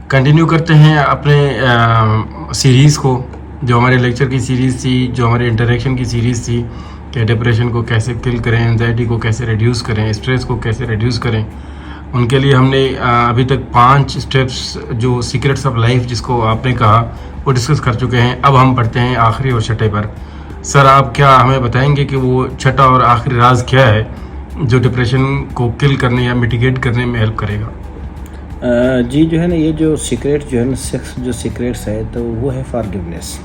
Continue کرتے ہیں اپنے سیریز کو، جو ہمارے لیکچر کی سیریز تھی، جو ہمارے انٹریکشن کی سیریز تھی کہ ڈپریشن کو کیسے کل کریں، انزائٹی کو کیسے ریڈیوس کریں، اسٹریس کو کیسے ریڈیوس کریں۔ ان کے لیے ہم نے ابھی تک 5 اسٹیپس جو سیکرٹس آف لائف جس کو آپ نے کہا وہ ڈسکس کر چکے ہیں۔ اب ہم پڑھتے ہیں آخری اور چھٹے پر۔ سر آپ کیا ہمیں بتائیں گے کہ وہ چھٹا اور آخری راز کیا ہے جو ڈپریشن کو کل کرنے یا میٹیگیٹ کرنے میں ہیلپ کرے گا؟ جی جو ہے نا، یہ جو سیکریٹ جو ہے نا، 6 جو سیکریٹس ہے تو وہ ہے فرگیونیس۔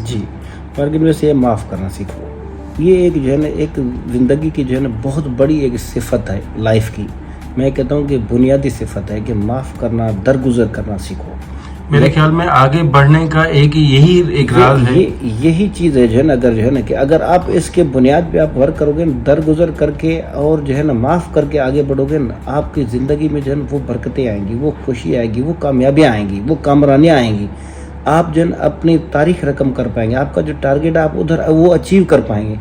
جی فارگیونیس، یہ معاف کرنا سیکھو۔ یہ ایک جو ہے نا، ایک زندگی کی جو ہے نا بہت بڑی ایک صفت ہے لائف کی۔ میں کہتا ہوں کہ بنیادی صفت ہے کہ معاف کرنا، درگزر کرنا سیکھو۔ میرے خیال میں آگے بڑھنے کا یہی ایک راز ہے، یہی چیز ہے جو ہے نا، اگر جو ہے نا کہ اگر آپ اس کے بنیاد پہ آپ ورک کرو گے، درگزر کر کے اور جو ہے نا معاف کر کے آگے بڑھو گے نا، آپ کی زندگی میں جو ہے نا وہ برکتیں آئیں گی، وہ خوشی آئے گی، وہ کامیابیاں آئیں گی، وہ کامرانیاں آئیں گی۔ آپ جو ہے نا اپنی تاریخ رقم کر پائیں گے، آپ کا جو ٹارگیٹ ہے آپ ادھر وہ اچیو کر پائیں گے۔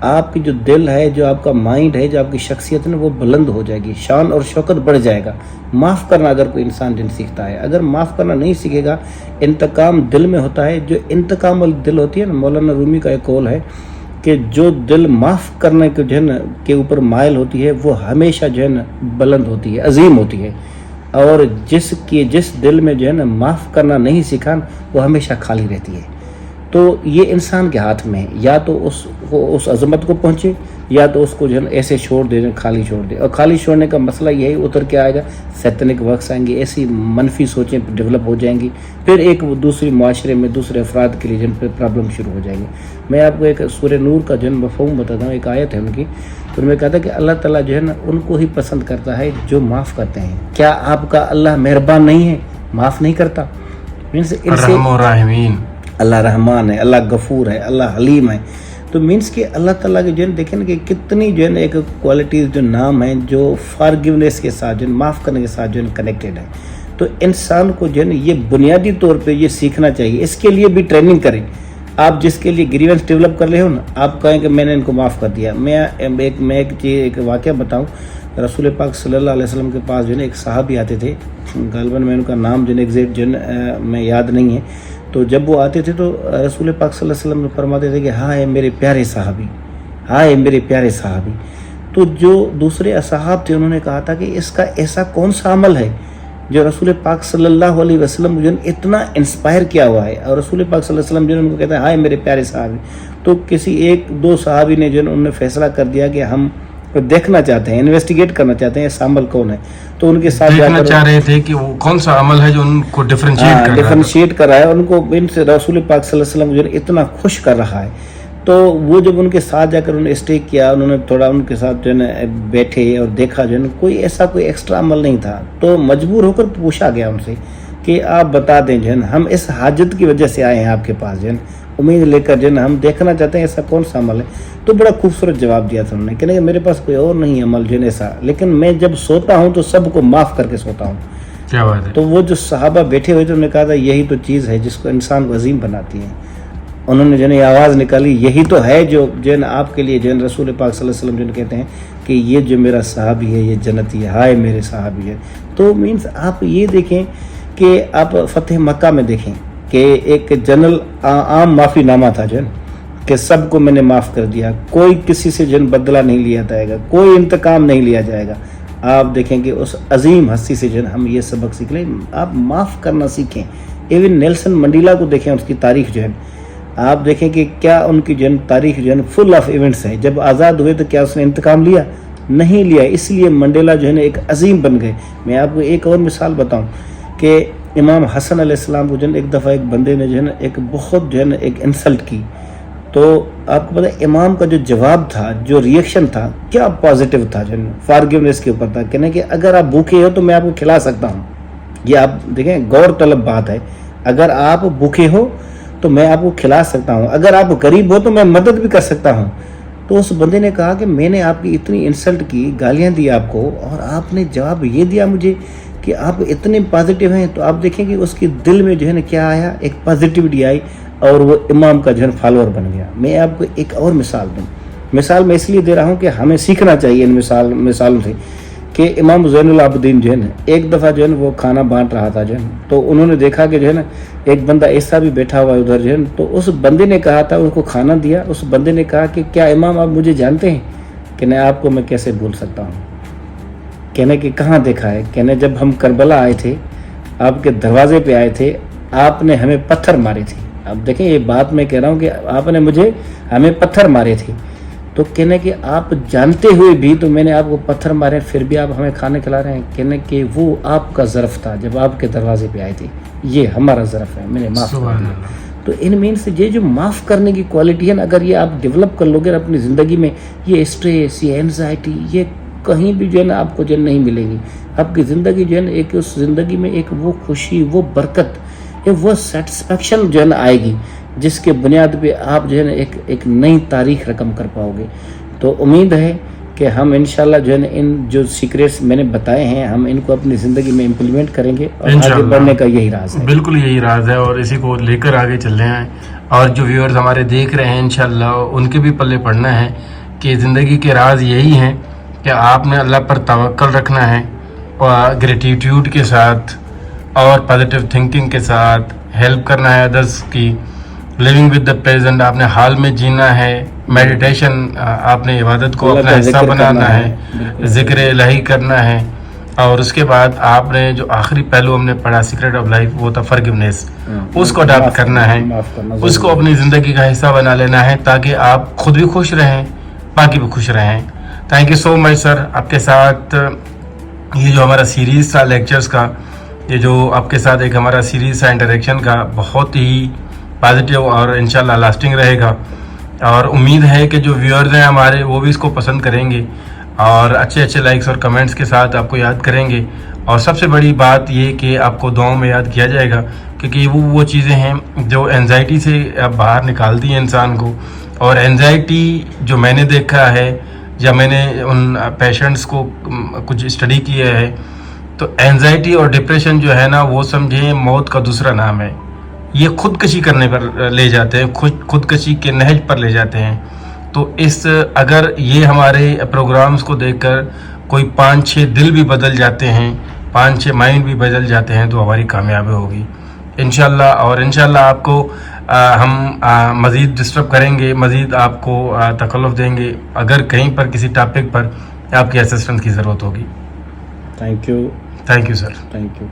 آپ کی جو دل ہے، جو آپ کا مائنڈ ہے، جو آپ کی شخصیت ہے وہ بلند ہو جائے گی، شان اور شوکت بڑھ جائے گا۔ معاف کرنا اگر کوئی انسان دل سیکھتا ہے، اگر معاف کرنا نہیں سیکھے گا، انتقام دل میں ہوتا ہے، جو انتقام والی دل ہوتی ہے نا، مولانا رومی کا ایک قول ہے کہ جو دل معاف کرنے کے جو ہے نا کے اوپر مائل ہوتی ہے وہ ہمیشہ جو ہے نا بلند ہوتی ہے، عظیم ہوتی ہے، اور جس دل میں جو ہے نا معاف کرنا نہیں سیکھا وہ ہمیشہ خالی رہتی ہے۔ تو یہ انسان کے ہاتھ میں ہے، یا تو اس عظمت کو پہنچے، یا تو اس کو جو ہے نا ایسے چھوڑ دے، خالی چھوڑ دے۔ اور خالی چھوڑنے کا مسئلہ یہی اتر کے آئے گا، سیتنک ورکس آئیں گے، ایسی منفی سوچیں ڈیولپ ہو جائیں گی، پھر ایک دوسری معاشرے میں دوسرے افراد کے لیے جن پہ پرابلم شروع ہو جائیں گے۔ میں آپ کو ایک سورہ نور کا جو ہے مفہوم بتاتا ہوں، ایک آیت ہے ان کی، ان میں کہتا ہے کہ اللہ تعالیٰ جو ہے نا ان کو ہی پسند کرتا ہے جو معاف کرتے ہیں۔ کیا آپ کا اللہ مہربان نہیں ہے، معاف نہیں کرتا؟ رحم و راحمین، اللہ رحمان ہے، اللہ غفور ہے، اللہ حلیم ہے۔ تو مینس کہ اللہ تعالیٰ کے جو ہے دیکھیں نا کہ کتنی جو ہے نا ایک کوالٹیز جو نام ہیں جو فارگیونیس کے ساتھ جو ہے معاف کرنے کے ساتھ جو ہے کنیکٹڈ ہے۔ تو انسان کو جو ہے نا یہ بنیادی طور پہ یہ سیکھنا چاہیے، اس کے لیے بھی ٹریننگ کریں۔ آپ جس کے لیے گریونس ڈیولپ کر رہے ہو نا، آپ کہیں کہ میں نے ان کو معاف کر دیا۔ میں ایک واقعہ بتاؤں، رسول پاک صلی اللہ علیہ وسلم کے پاس جو ہے نا ایک صحابی آتے تھے، غالباً میں ان کا نام جو ہے ایگزیکٹ جو ہے میں یاد نہیں ہے۔ تو جب وہ آتے تھے تو رسول پاک صلی اللہ علیہ وسلم فرماتے تھے کہ ہائے میرے پیارے صحابی، ہائے میرے پیارے صحابی۔ تو جو دوسرے اصحاب تھے انہوں نے کہا تھا کہ اس کا ایسا کون سا عمل ہے جو رسول پاک صلی اللہ علیہ وسلم جو اتنا انسپائر کیا ہوا ہے، اور رسول پاک صلی اللہ علیہ وسلم جو ان کو کہتے ہیں ہائے میرے پیارے صحابی۔ تو کسی 1-2 صحابی نے جو انہوں نے فیصلہ کر دیا کہ ہم دیکھنا چاہتے ہیں، انویسٹیگیٹ کرنا چاہتے ہیں ایسا عمل کون ہے۔ تو ان کے ساتھ دیکھنا چاہ رہے تھے کہ وہ کون سا عمل ہے جو ان کو ڈیفرینشیٹ کر رہا ہے، ان کو ان سے رسول پاک صلی اللہ علیہ وسلم جو اتنا خوش کر رہا ہے۔ تو وہ جب ان کے ساتھ جا کر انہوں نے اسٹے کیا، انہوں نے تھوڑا ان کے ساتھ جو ہے نا بیٹھے اور دیکھا جو ہے نا کوئی ایکسٹرا عمل نہیں تھا، تو مجبور ہو کر پوچھا گیا ان سے کہ آپ بتا دیں جو ہے نا ہم اس حاجت کی وجہ سے آئے ہیں آپ کے پاس، جو ہے نا امید لے کر جو ہے نا ہم دیکھنا چاہتے ہیں ایسا کون سا عمل ہے۔ تو بڑا خوبصورت جواب دیا تھا انہوں نے، کہ میرے پاس کوئی اور نہیں عمل جو ہے ایسا، لیکن میں جب سوتا ہوں تو سب کو معاف کر کے سوتا ہوں۔ کیا بات ہے! تو وہ جو صحابہ بیٹھے ہوئے تھے انہوں نے کہا تھا یہی تو چیز ہے جس کو انسان کو عظیم بناتی ہے۔ انہوں نے جو ہے آواز نکالی، یہی تو ہے جو ہے نا آپ کے لیے جو ہے رسول پاک صلی اللہ علیہ وسلم جو کہتے ہیں کہ یہ جو میرا صحابی ہے یہ جنتی ہے، ہائے میرے صحابی ہے۔ تو مینس آپ یہ دیکھیں کہ آپ فتح مکہ میں دیکھیں کہ ایک جنرل عام معافی نامہ تھا جو ہے کہ سب کو میں نے معاف کر دیا، کوئی کسی سے جو بدلہ نہیں لیا جائے گا، کوئی انتقام نہیں لیا جائے گا۔ آپ دیکھیں کہ اس عظیم ہستی سے جو ہے ہم یہ سبق سیکھ لیں، آپ معاف کرنا سیکھیں۔ ایون نیلسن منڈیلا کو دیکھیں، اس کی تاریخ جو ہے آپ دیکھیں کہ کیا ان کی جو تاریخ جو ہے فل آف ایونٹس ہے۔ جب آزاد ہوئے تو کیا اس نے انتقام لیا؟ نہیں لیا، اس لیے منڈیلا جو ہے نا ایک عظیم بن گئے۔ میں آپ کو ایک اور مثال بتاؤں کہ امام حسن علیہ السلام کو جو ہے ایک دفعہ ایک بندے نے جو ہے نا ایک بہت جو ہے نا ایک انسلٹ کی، تو آپ کو پتہ ہے امام کا جو جواب تھا، جو ریئیکشن تھا، کیا پازیٹیو تھا، جو ہے فارگیونیس کے اوپر تھا، کہنے کہ اگر آپ بھوکے ہو تو میں آپ کو کھلا سکتا ہوں۔ یہ آپ دیکھیں غور طلب بات ہے، اگر آپ بھوکے ہو تو میں آپ کو کھلا سکتا ہوں، اگر آپ غریب ہو تو میں مدد بھی کر سکتا ہوں۔ تو اس بندے نے کہا کہ میں نے آپ کی اتنی انسلٹ کی، گالیاں دی آپ کو، اور آپ نے جواب یہ دیا مجھے کہ آپ اتنے پازیٹیو ہیں۔ تو آپ دیکھیں کہ اس کی دل میں جو ہے نا کیا آیا، ایک پازیٹیوٹی آئی، اور وہ امام کا جو ہے فالوور بن گیا۔ میں آپ کو ایک اور مثال دوں، مثال میں اس لیے دے رہا ہوں کہ ہمیں سیکھنا چاہیے ان مثالوں سے کہ امام زین العابدین جو ہے نا ایک دفعہ جو ہے نا وہ کھانا بانٹ رہا تھا جو ہے نا، تو انہوں نے دیکھا کہ جو ہے نا ایک بندہ ایسا بھی بیٹھا ہوا ہے ادھر جو ہے نا، تو اس بندے نے کہا تھا، اس کو کھانا دیا، اس بندے نے کہا کہ کیا امام آپ مجھے جانتے ہیں؟ کہنے آپ کو میں کیسے بھول سکتا ہوں؟ کہنے کہ کہاں دیکھا ہے؟ کہنے جب ہم کربلا آئے تھے، آپ کے دروازے پہ آئے تھے، آپ نے ہمیں پتھر مارے تھے. اب دیکھیں یہ بات میں کہہ رہا ہوں کہ آپ نے ہمیں پتھر مارے تھے، تو کہنے کہ آپ جانتے ہوئے بھی تو میں نے آپ کو پتھر مارے پھر بھی آپ ہمیں کھانے کھلا رہے ہیں. کہنے کہ وہ آپ کا ظرف تھا جب آپ کے دروازے پہ آئے تھے، یہ ہمارا ظرف ہے، میں نے معاف کر دیا. تو ان مینس یہ جو معاف کرنے کی کوالٹی ہے نا، اگر یہ آپ ڈیولپ کر لو گے اپنی زندگی میں، یہ اسٹریس، یہ اینزائٹی، یہ کہیں بھی جو ہے نا آپ کو جو نہیں ملے گی. آپ کی زندگی جو ہے نا ایک اس زندگی میں ایک وہ خوشی، وہ برکت، وہ سیٹسفیکشن جو ہے نا آئے گی، جس کے بنیاد پہ آپ جو ہے نا ایک نئی تاریخ رقم کر پاؤ گے. تو امید ہے کہ ہم انشاءاللہ جو ہے نا ان جو سیکریٹس میں نے بتائے ہیں، ہم ان کو اپنی زندگی میں امپلیمنٹ کریں گے، اور آگے بڑھنے کا یہی راز ہے. بالکل یہی راز ہے، اور اسی کو لے کر آگے چل رہے ہیں. اور جو ویورز ہمارے دیکھ رہے ہیں انشاءاللہ ان کے بھی پلے پڑنا ہے کہ زندگی کے راز یہی ہیں کہ آپ نے اللہ پر توکل رکھنا ہے، اور گریٹیٹیوڈ کے ساتھ اور پازیٹیو تھنکنگ کے ساتھ ہیلپ کرنا ہے ادرس کی. لیونگ ود دا پریزنٹ، آپ نے حال میں جینا ہے. میڈیٹیشن، آپ نے عبادت کو اپنا حصہ بنانا ہے، ذکر الہی کرنا ہے. اور اس کے بعد آپ نے جو آخری پہلو ہم نے پڑھا سیکریٹ آف لائف، وہ تھا فرگیونیس، اس کو اڈاپٹ کرنا ہے، اس کو اپنی زندگی کا حصہ بنا لینا ہے، تاکہ آپ خود بھی خوش رہیں، باقی بھی خوش رہیں. تھینک یو سو مچ سر. آپ کے ساتھ یہ جو ہمارا سیریز تھا لیکچرز کا، یہ جو آپ کے ساتھ ایک ہمارا سیریز تھا انٹریکشن کا، بہت ہی پازیٹیو اور انشاءاللہ لاسٹنگ رہے گا. اور امید ہے کہ جو ویورز ہیں ہمارے وہ بھی اس کو پسند کریں گے، اور اچھے لائکس اور کمنٹس کے ساتھ آپ کو یاد کریں گے. اور سب سے بڑی بات یہ کہ آپ کو دعاؤں میں یاد کیا جائے گا، کیونکہ یہ وہ چیزیں ہیں جو اینزائٹی سے باہر نکالتی ہیں انسان کو. اور اینزائٹی جو میں نے دیکھا ہے، یا میں نے ان پیشنٹس کو کچھ اسٹڈی کیا ہے، تو اینزائٹی اور ڈپریشن جو ہے نا، وہ سمجھیں موت کا دوسرا نام ہے. یہ خودکشی کرنے پر لے جاتے ہیں، خودکشی کے نہج پر لے جاتے ہیں. تو اگر یہ ہمارے پروگرامز کو دیکھ کر کوئی 5-6 دل بھی بدل جاتے ہیں، 5-6 مائنڈ بھی بدل جاتے ہیں، تو ہماری کامیابی ہوگی انشاءاللہ. اور انشاءاللہ آپ کو ہم مزید ڈسٹرب کریں گے، مزید آپ کو تکلف دیں گے اگر کہیں پر کسی ٹاپک پر آپ کی اسسٹنس کی ضرورت ہوگی. Thank you sir. Thank you.